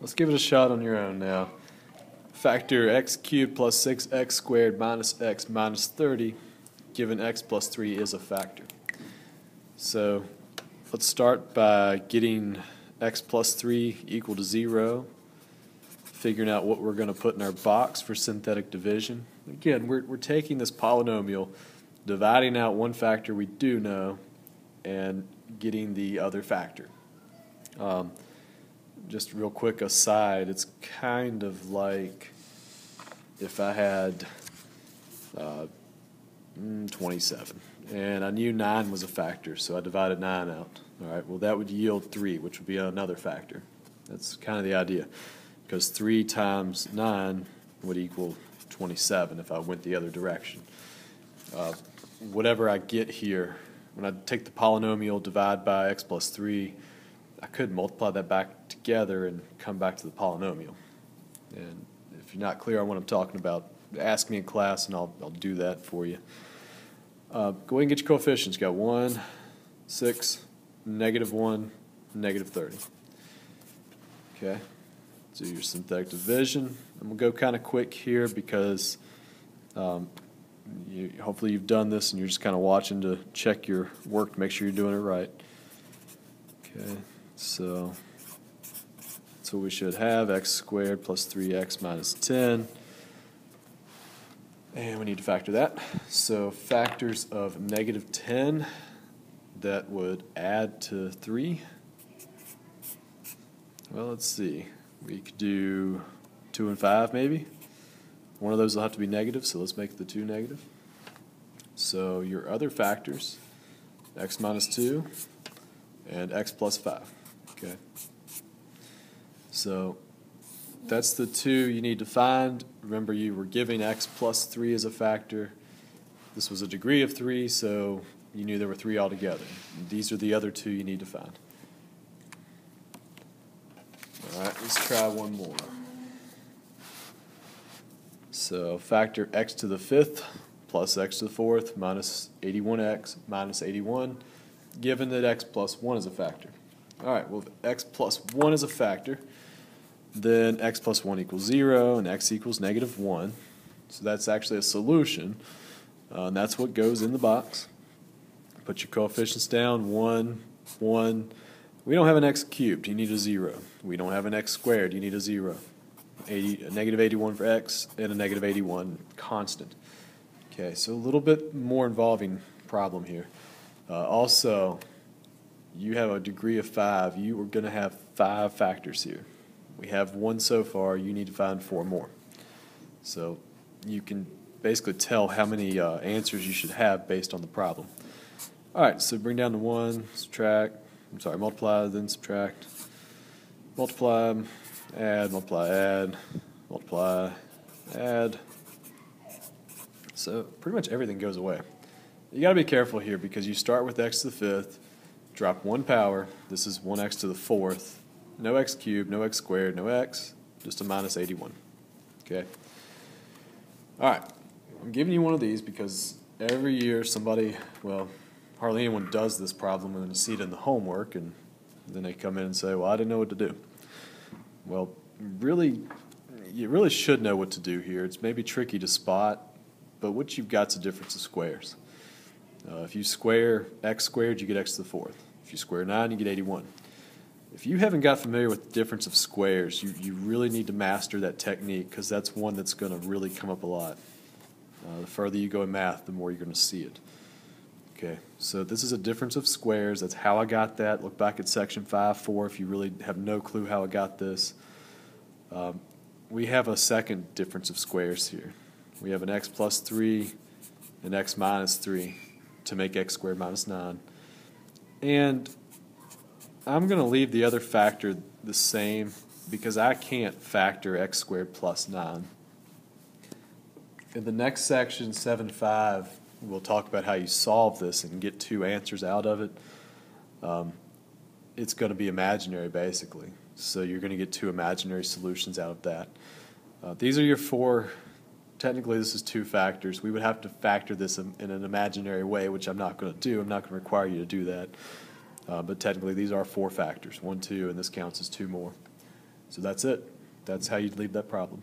Let's give it a shot on your own now. Factor x cubed plus 6x squared minus x minus 30, given x plus 3 is a factor. So let's start by getting x plus 3 equal to 0, figuring out what we're going to put in our box for synthetic division. Again, we're taking this polynomial, dividing out one factor we do know, and getting the other factor. Just real quick aside, it's kind of like if I had 27 and I knew 9 was a factor, so I divided 9 out. Alright, well that would yield 3, which would be another factor. That's kind of the idea, because 3 times 9 would equal 27 if I went the other direction. Whatever I get here, when I take the polynomial, divide by x plus 3, I could multiply that back together and come back to the polynomial. And if you're not clear on what I'm talking about, ask me in class and I'll do that for you. Go ahead and get your coefficients. You got 1, 6, -1, -30. Okay, do your synthetic division. I'm going to go kind of quick here because hopefully you've done this and you're just kind of watching to check your work to make sure you're doing it right. Okay, so that's what we should have, x squared plus 3x minus 10. And we need to factor that. So factors of -10, that would add to 3. Well, let's see. We could do 2 and 5 maybe. One of those will have to be negative, so let's make the 2 negative. So your other factors, x minus 2 and x plus 5. Okay. So that's the 2 you need to find. Remember, you were giving x plus 3 as a factor. This was a degree of 3, so you knew there were 3 altogether. These are the other 2 you need to find. Alright, let's try one more. So factor x to the 5th plus x to the 4th minus 81x minus 81, given that x plus 1 is a factor. Alright, well, if x plus 1 is a factor, then x plus 1 equals 0 and x equals -1. So that's actually a solution, and that's what goes in the box. Put your coefficients down, 1, 1. We don't have an x cubed, you need a 0. We don't have an x squared, you need a 0. A -81 for x and a -81 constant. Okay, so a little bit more involving problem here. Also, you have a degree of 5. You are going to have 5 factors here. We have 1 so far. You need to find 4 more. So you can basically tell how many answers you should have based on the problem. Alright, so bring down to 1, subtract, multiply, then subtract, multiply, add, multiply, add, multiply, add. So pretty much everything goes away. You got to be careful here because you start with x to the 5th, drop 1 power, this is 1x to the 4th, no x cubed, no x squared, no x, just a minus 81. Okay? Alright, I'm giving you one of these because every year somebody, well, hardly anyone does this problem and then you see it in the homework and then they come in and say, well, I didn't know what to do. Well, really, you really should know what to do here. It's maybe tricky to spot, but what you've got is a difference of squares. If you square x squared, you get x to the 4th. If you square 9, you get 81. If you haven't got familiar with the difference of squares, you really need to master that technique because that's one that's going to really come up a lot. The further you go in math, the more you're going to see it. Okay, so this is a difference of squares. That's how I got that. Look back at section 5.4 if you really have no clue how I got this. We have a second difference of squares here. We have an x plus 3 and x minus 3 to make x squared minus 9. And I'm going to leave the other factor the same because I can't factor x squared plus 9. In the next section, 7.5, we'll talk about how you solve this and get 2 answers out of it. It's going to be imaginary, basically. So you're going to get 2 imaginary solutions out of that. These are your 4. Technically, this is 2 factors. We would have to factor this in an imaginary way, which I'm not going to do. I'm not going to require you to do that. But technically, these are 4 factors. 1, 2, and this counts as 2 more. So that's it. That's how you'd leave that problem.